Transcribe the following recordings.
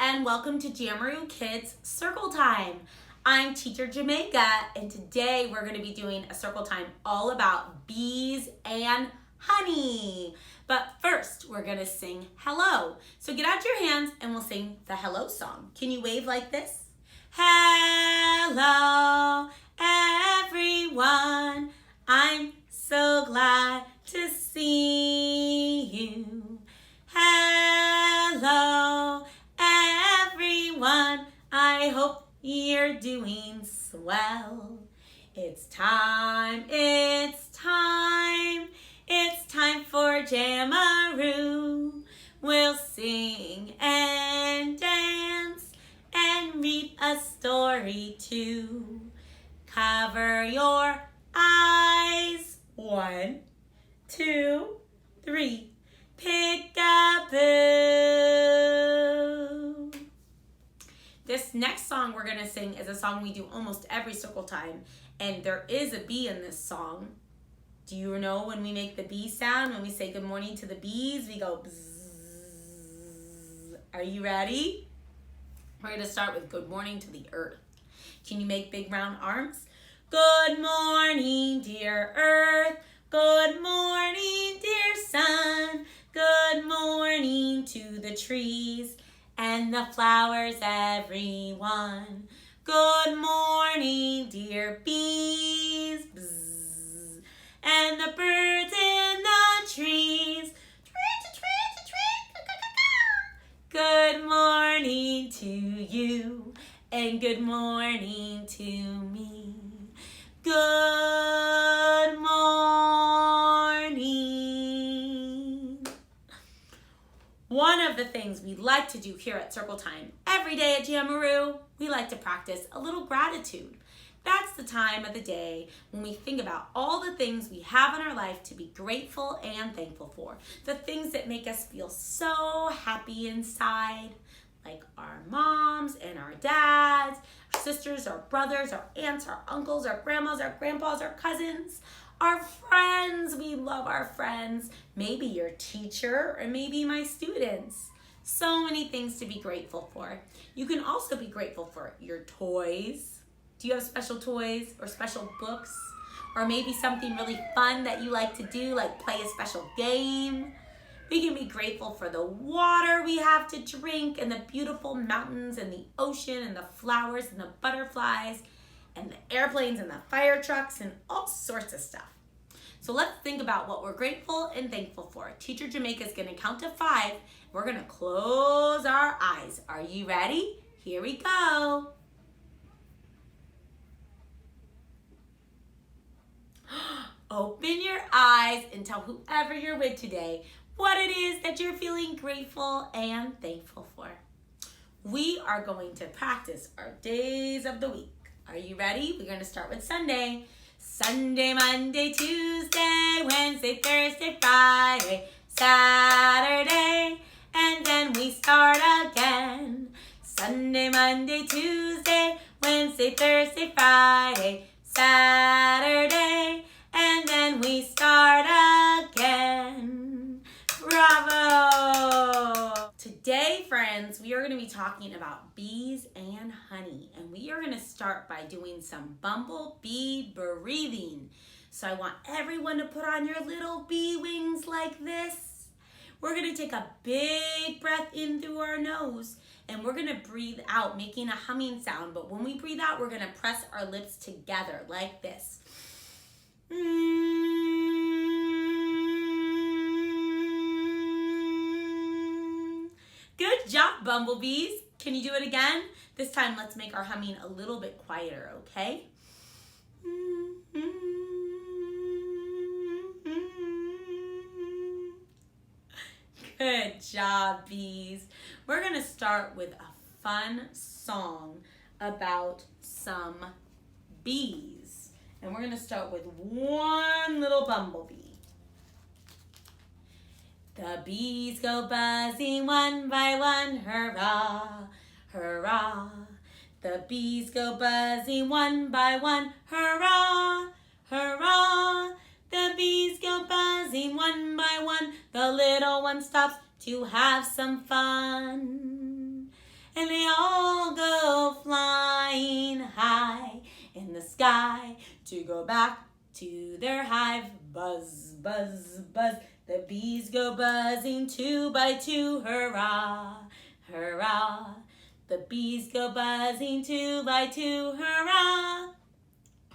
and welcome to JAMaROO Kids Circle Time. I'm Teacher Jamaica, and today we're going to be doing a circle time all about bees and honey. But first, we're going to sing hello. So get out your hands and we'll sing the hello song. Can you wave like this? Hello, everyone. I'm so glad to see you. Hello, everyone. I hope you're doing swell. It's time for JAMaROO. We'll sing and dance and read a story too. Cover your eyes. 1, 2, 3. Peek-a-boo. This next song we're going to sing is a song we do almost every circle time, and there is a bee in this song. Do you know when we make the bee sound, when we say good morning to the bees, we go bzzz. Are you ready? We're going to start with good morning to the earth. Can you make big round arms? Good morning, dear earth. Good morning, dear sun. Good morning to the trees and the flowers, everyone. Good morning, dear bees. Bzz. And the birds in the trees. Good morning to you, and good morning to me. Good morning. One of the things we like to do here at Circle Time every day at JAMaROO, we like to practice a little gratitude. That's the time of the day when we think about all the things we have in our life to be grateful and thankful for. The things that make us feel so happy inside, like our moms and our dads, our sisters, our brothers, our aunts, our uncles, our grandmas, our grandpas, our cousins, our friends. We love our friends. Maybe your teacher or maybe my students. So many things to be grateful for. You can also be grateful for your toys. Do you have special toys or special books? Or maybe something really fun that you like to do, like play a special game? We can be grateful for the water we have to drink and the beautiful mountains and the ocean and the flowers and the butterflies and the airplanes and the fire trucks and all sorts of stuff. So let's think about what we're grateful and thankful for. Teacher Jamaica is going to count to 5. We're going to close our eyes. Are you ready? Here we go. Open your eyes and tell whoever you're with today what it is that you're feeling grateful and thankful for. We are going to practice our days of the week. Are you ready? We're going to start with Sunday. Sunday, Monday, Tuesday, Wednesday, Thursday, Friday, Saturday, and then we start again. Sunday, Monday, Tuesday, Wednesday, Thursday, Friday, Saturday, and then we start again. Bravo! Today, friends, we are going to be talking about bees and honey, and we are going to start by doing some bumblebee breathing. So I want everyone to put on your little bee wings like this. We're going to take a big breath in through our nose, and we're going to breathe out, making a humming sound. But when we breathe out, we're going to press our lips together like this. Good job, bumblebees. Can you do it again? This time, let's make our humming a little bit quieter, okay? Good job, bees. We're going to start with a fun song about some bees. And we're going to start with one little bumblebee. The bees go buzzing one by one, hurrah, hurrah. The bees go buzzing one by one, hurrah, hurrah. The bees go buzzing one by one. The little one stops to have some fun. and they all go flying high in the sky to go back to their hive. Buzz, buzz, buzz. The bees go buzzing 2 by 2. Hurrah, hurrah. The bees go buzzing 2 by 2. Hurrah,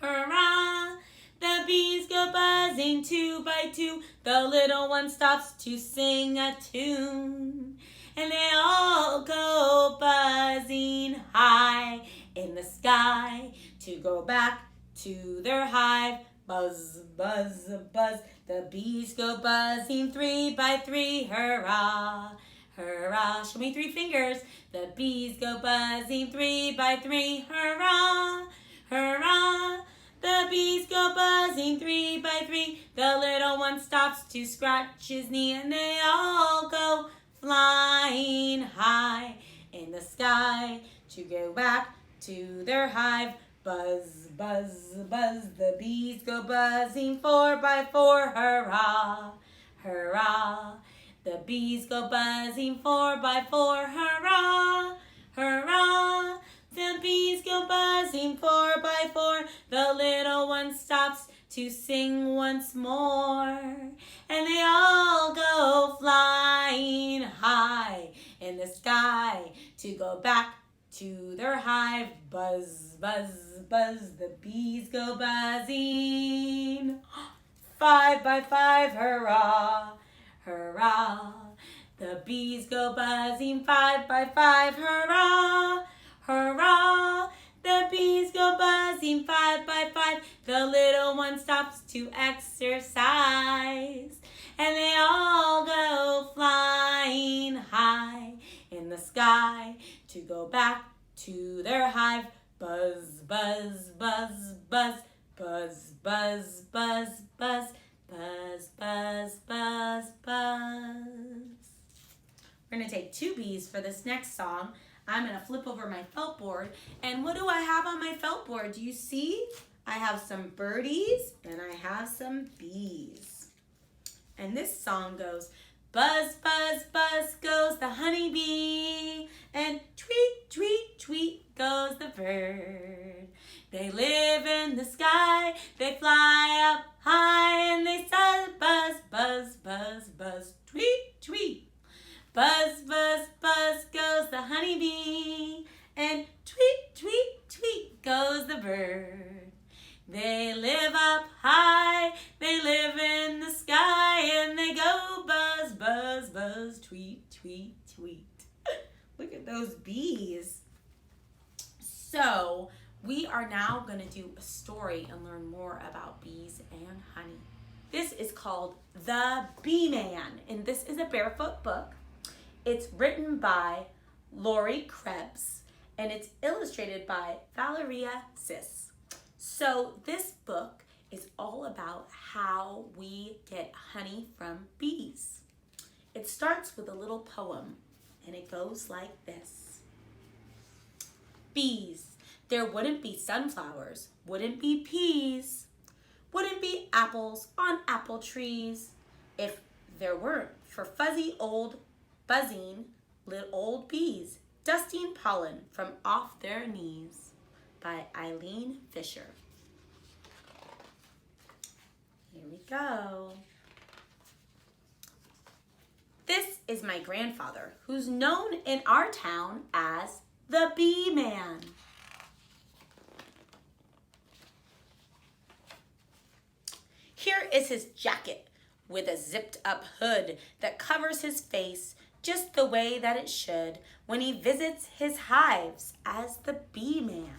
hurrah. The bees go buzzing 2 by 2. The little one stops to sing a tune. And they all go buzzing high in the sky to go back to their hive. Buzz, buzz, buzz. The bees go buzzing 3 by 3. Hurrah, hurrah. Show me 3 fingers. The bees go buzzing 3 by 3. Hurrah, hurrah. The bees go buzzing 3 by 3. The little one stops to scratch his knee, and they all go flying high in the sky to go back to their hive. Buzz, buzz, buzz. The bees go buzzing 4 by 4. Hurrah, hurrah. The bees go buzzing 4 by 4. Hurrah, hurrah. The bees go buzzing 4 by 4. The little one stops to sing once more. And they all go flying high in the sky to go back to their hive. Buzz, buzz, buzz. The bees go buzzing 5 by 5. Hurrah, hurrah. The bees go buzzing 5 by 5. Hurrah, hurrah. The bees go buzzing 5 by 5. The little one stops to exercise. And they all go flying high in the sky to go back to their hive. Buzz, buzz, buzz, buzz. Buzz, buzz, buzz, buzz. Buzz, buzz, buzz, buzz. We're going to take 2 bees for this next song. I'm going to flip over my felt board. And what do I have on my felt board? Do you see? I have some birdies and I have some bees. And this song goes, buzz, buzz, buzz goes the honeybee, and tweet, tweet, tweet goes the bird. They live in the sky, they fly up high, and they say buzz, buzz, buzz, buzz, tweet, tweet. Buzz, buzz, buzz goes the honeybee, and tweet, tweet, tweet goes the bird. They live up high, they live in the sky, and they go buzz, buzz, buzz, tweet, tweet, tweet. Look at those bees. So we are now going to do a story and learn more about bees and honey. This is called The Beeman, and this is a Barefoot book. It's written by Laurie Krebs, and it's illustrated by Valeria Cis. So this book is all about how we get honey from bees. It starts with a little poem, and it goes like this. Bees, there wouldn't be sunflowers, wouldn't be peas, wouldn't be apples on apple trees if there weren't for fuzzy old buzzing little old bees dusting pollen from off their knees. By Eileen Fisher. Here we go. This is my grandfather, who's known in our town as the Beeman. Here is his jacket with a zipped up hood that covers his face just the way that it should when he visits his hives as the Beeman.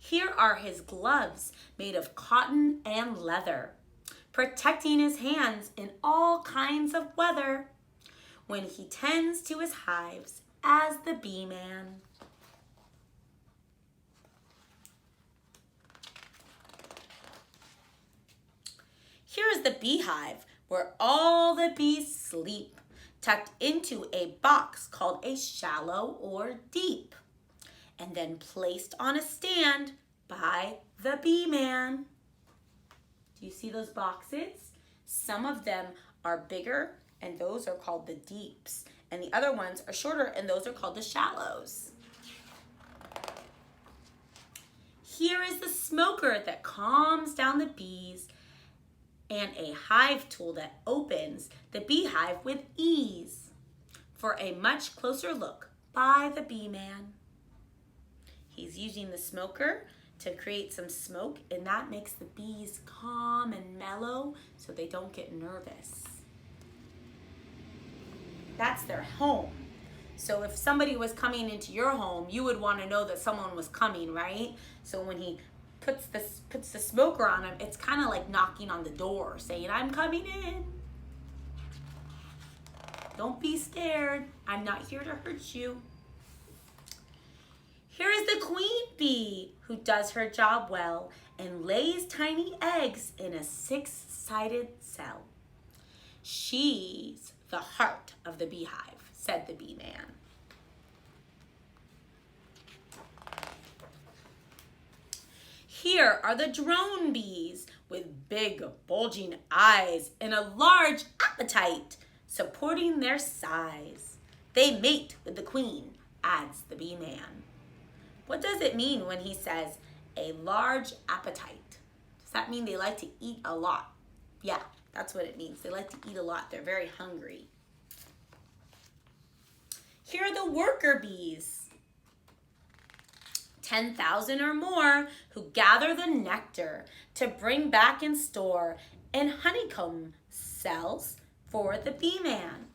Here are his gloves made of cotton and leather, protecting his hands in all kinds of weather when he tends to his hives as the Beeman. Here is the beehive where all the bees sleep, tucked into a box called a shallow or deep, and then placed on a stand by the Beeman. Do you see those boxes? Some of them are bigger, and those are called the deeps. And the other ones are shorter, and those are called the shallows. Here is the smoker that calms down the bees, and a hive tool that opens the beehive with ease. For a much closer look by the Beeman. He's using the smoker to create some smoke, and that makes the bees calm and mellow so they don't get nervous. That's their home. So if somebody was coming into your home, you would want to know that someone was coming, right? So when he puts the smoker on him, it's kind of like knocking on the door, saying, I'm coming in. Don't be scared. I'm not here to hurt you. Here is the queen bee who does her job well and lays tiny eggs in a 6-sided cell. She's the heart of the beehive, said the Beeman. Here are the drone bees with big bulging eyes and a large appetite supporting their size. They mate with the queen, adds the Beeman. What does it mean when he says a large appetite? Does that mean they like to eat a lot? Yeah, that's what it means. They like to eat a lot. They're very hungry. Here are the worker bees, 10,000 or more, who gather the nectar to bring back and store in honeycomb cells for the Beeman.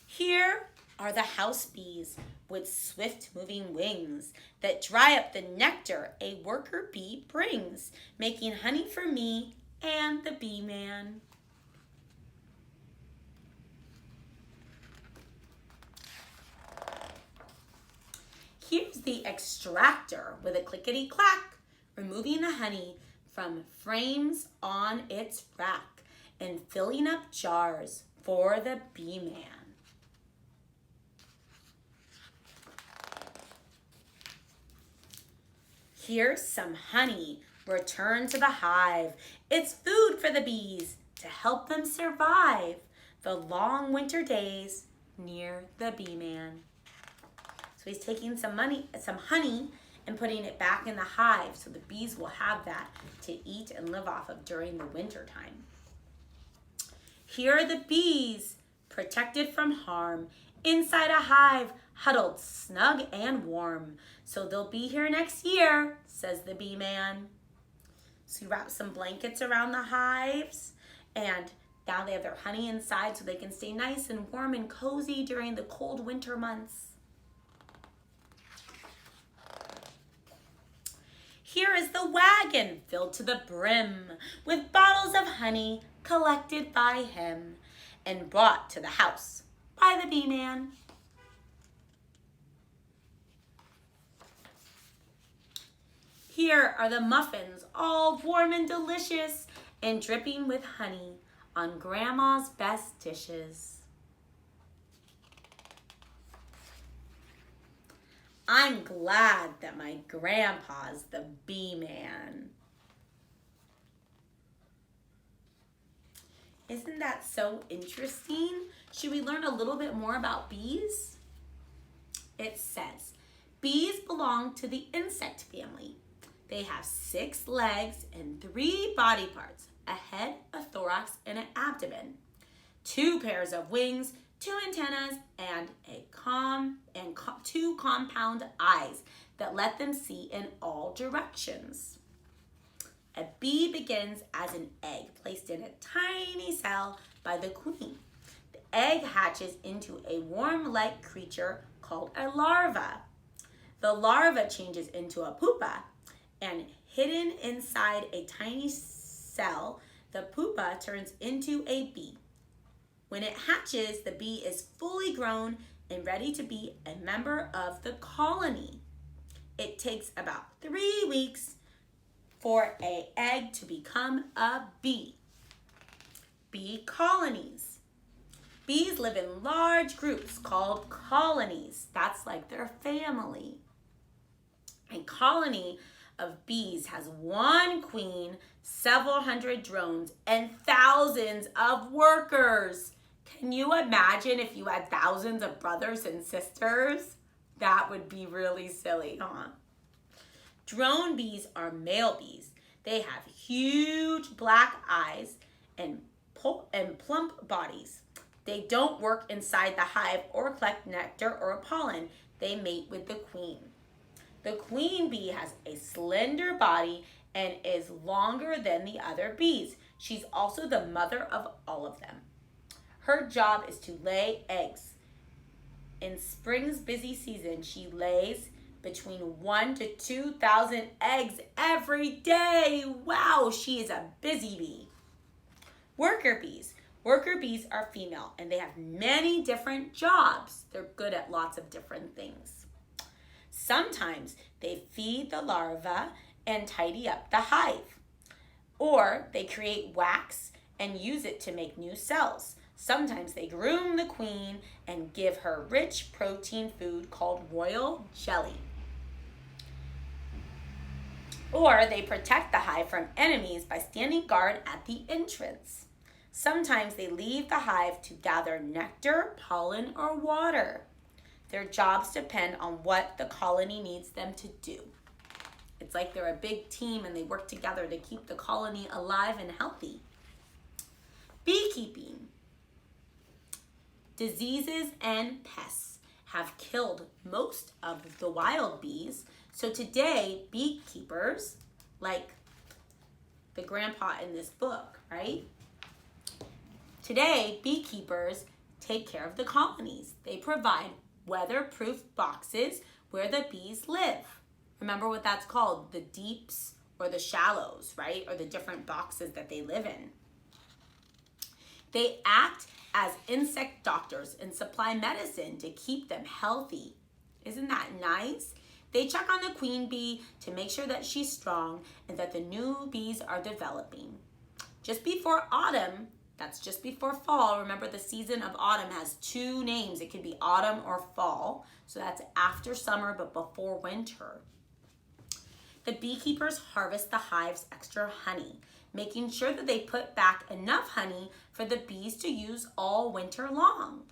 Here are the house bees with swift-moving wings that dry up the nectar a worker bee brings, making honey for me and the Beeman. Here's the extractor with a clickety-clack, removing the honey from frames on its rack and filling up jars for the Beeman. Here's some honey returned to the hive. It's food for the bees to help them survive the long winter days near the Beeman. So he's taking some honey and putting it back in the hive so the bees will have that to eat and live off of during the winter time. Here are the bees, protected from harm, inside a hive, huddled snug and warm. So they'll be here next year, says the Beeman. So you wrap some blankets around the hives, and now they have their honey inside so they can stay nice and warm and cozy during the cold winter months. Here is the wagon filled to the brim with bottles of honey collected by him and brought to the house by the Beeman. Here are the muffins, all warm and delicious and dripping with honey on Grandma's best dishes. I'm glad that my grandpa's the Beeman. Isn't that so interesting? Should we learn a little bit more about bees? It says, bees belong to the insect family. They have 6 legs and 3 body parts, a head, a thorax, and an abdomen, 2 pairs of wings, 2 antennas, and 2 compound eyes that let them see in all directions. A bee begins as an egg placed in a tiny cell by the queen. The egg hatches into a worm-like creature called a larva. The larva changes into a pupa, and hidden inside a tiny cell, the pupa turns into a bee. When it hatches, the bee is fully grown and ready to be a member of the colony. It takes about 3 weeks for an egg to become a bee. Bee colonies. Bees live in large groups called colonies. That's like their family. A colony of bees has one queen, several hundred drones, and thousands of workers. Can you imagine if you had thousands of brothers and sisters? That would be really silly, huh? Drone bees are male bees. They have huge black eyes and plump bodies. They don't work inside the hive or collect nectar or pollen. They mate with the queen. The queen bee has a slender body and is longer than the other bees. She's also the mother of all of them. Her job is to lay eggs. In spring's busy season, she lays between 1,000 to 2,000 eggs every day. Wow, she is a busy bee. Worker bees. Worker bees are female and they have many different jobs. They're good at lots of different things. Sometimes they feed the larvae and tidy up the hive. Or they create wax and use it to make new cells. Sometimes they groom the queen and give her rich protein food called royal jelly. Or they protect the hive from enemies by standing guard at the entrance. Sometimes they leave the hive to gather nectar, pollen, or water. Their jobs depend on what the colony needs them to do. It's like they're a big team and they work together to keep the colony alive and healthy. Beekeeping. Diseases and pests have killed most of the wild bees. So today, beekeepers, like the grandpa in this book, right? Today, beekeepers take care of the colonies. They provide weatherproof boxes where the bees live. Remember what that's called, the deeps or the shallows, right? Or the different boxes that they live in. They act as insect doctors and supply medicine to keep them healthy. Isn't that nice? They check on the queen bee to make sure that she's strong and that the new bees are developing. Just before autumn, that's just before fall. Remember, the season of autumn has two names. It could be autumn or fall. So that's after summer but before winter. The beekeepers harvest the hive's extra honey, making sure that they put back enough honey for the bees to use all winter long.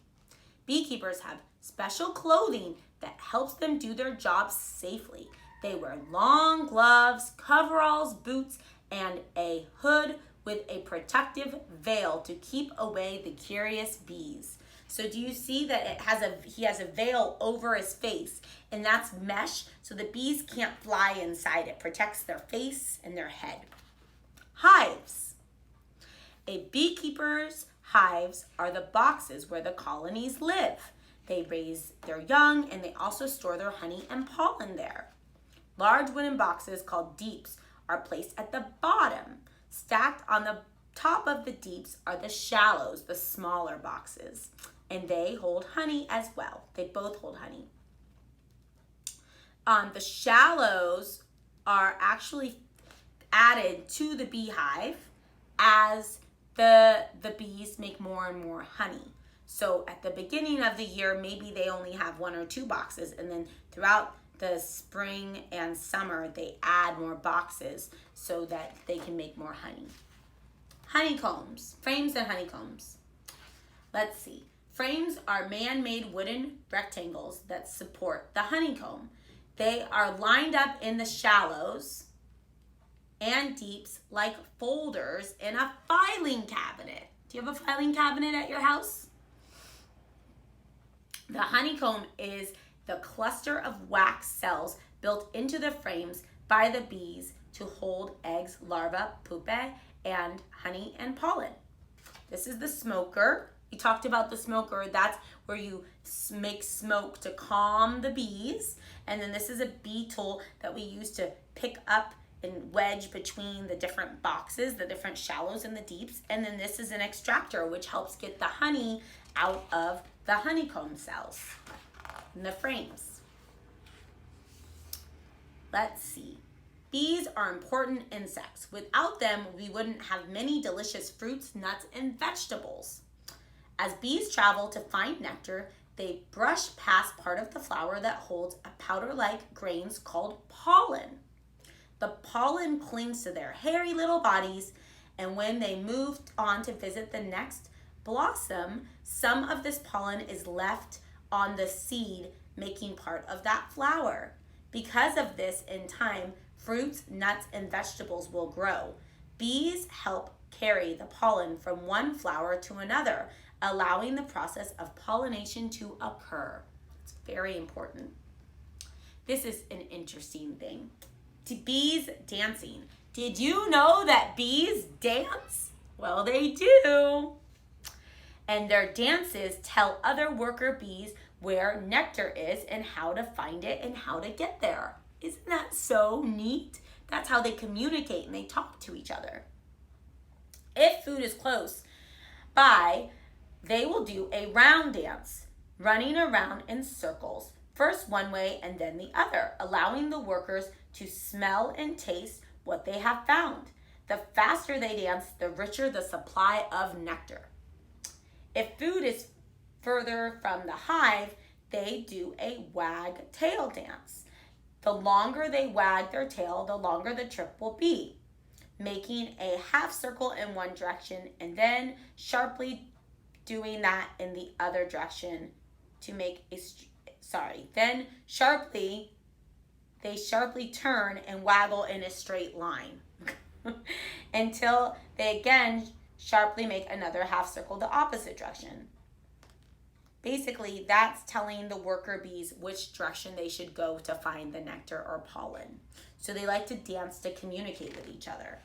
Beekeepers have special clothing that helps them do their jobs safely. They wear long gloves, coveralls, boots, and a hood with a protective veil to keep away the curious bees. So do you see that he has a veil over his face, and that's mesh so the bees can't fly inside. It protects their face and their head. Hives. A beekeeper's hives are the boxes where the colonies live. They raise their young and they also store their honey and pollen there. Large wooden boxes called deeps are placed at the bottom. Stacked on the top of the deeps are the shallows, the smaller boxes, and they hold honey as well. They both hold honey. The shallows are actually added to the beehive as the bees make more and more honey. So at the beginning of the year, maybe they only have 1 or 2 boxes, and then throughout the spring and summer, they add more boxes so that they can make more honey. Honeycombs, frames and honeycombs. Let's see. Frames are man-made wooden rectangles that support the honeycomb. They are lined up in the shallows and deeps like folders in a filing cabinet. Do you have a filing cabinet at your house? The honeycomb is the cluster of wax cells built into the frames by the bees to hold eggs, larvae, pupae, and honey and pollen. This is the smoker. We talked about the smoker. That's where you make smoke to calm the bees. And then this is a bee tool that we use to pick up and wedge between the different boxes, the different shallows and the deeps. And then this is an extractor, which helps get the honey out of the honeycomb cells in the frames. Let's see. Bees are important insects. Without them, we wouldn't have many delicious fruits, nuts, and vegetables. As bees travel to find nectar, they brush past part of the flower that holds a powder-like grains called pollen. The pollen clings to their hairy little bodies, and when they move on to visit the next blossom, some of this pollen is left on the seed, making part of that flower. Because of this, in time, fruits, nuts, and vegetables will grow. Bees help carry the pollen from one flower to another, allowing the process of pollination to occur. It's very important. This is an interesting thing. Bees dancing. Did you know that bees dance? Well, they do. And their dances tell other worker bees where nectar is and how to find it and how to get there. Isn't that so neat? That's how they communicate and they talk to each other. If food is close by, they will do a round dance, running around in circles, first one way and then the other, allowing the workers to smell and taste what they have found. The faster they dance, the richer the supply of nectar. If food is further from the hive, they do a wag tail dance. The longer they wag their tail, the longer the trip will be, making a half circle in one direction and then sharply doing that in the other direction to make a, then they sharply turn and waggle in a straight line until they again sharply make another half circle the opposite direction. Basically, that's telling the worker bees which direction they should go to find the nectar or pollen. So they like to dance to communicate with each other.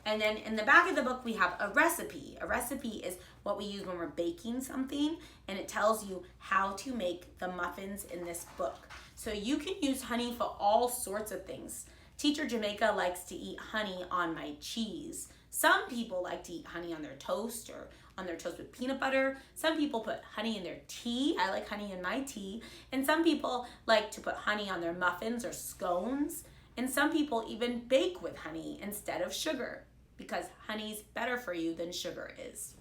And then in the back of the book, we have a recipe. A recipe is what we use when we're baking something, and it tells you how to make the muffins in this book. So you can use honey for all sorts of things. Teacher Jamaica likes to eat honey on my cheese. Some people like to eat honey on their toast or on their toast with peanut butter. Some people put honey in their tea. I like honey in my tea. And some people like to put honey on their muffins or scones. And some people even bake with honey instead of sugar, because honey's better for you than sugar is.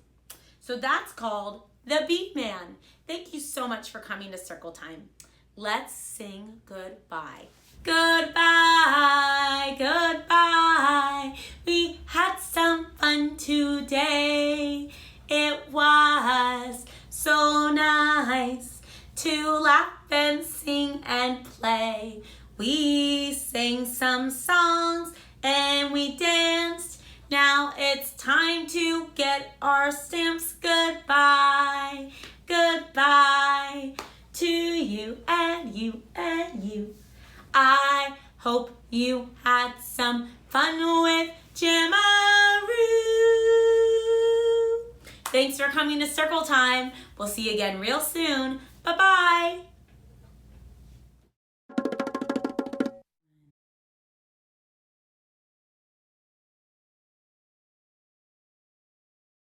So that's called the Beeman. Thank you so much for coming to Circle Time. Let's sing goodbye. Goodbye, goodbye. We had some fun today. It was so nice to laugh and sing and play. We sang some songs and we danced. Now it's time to get our stamps. Goodbye, goodbye to you and you and you. I hope you had some fun with JAMaROO. Thanks for coming to Circle Time. We'll see you again real soon. Bye-bye.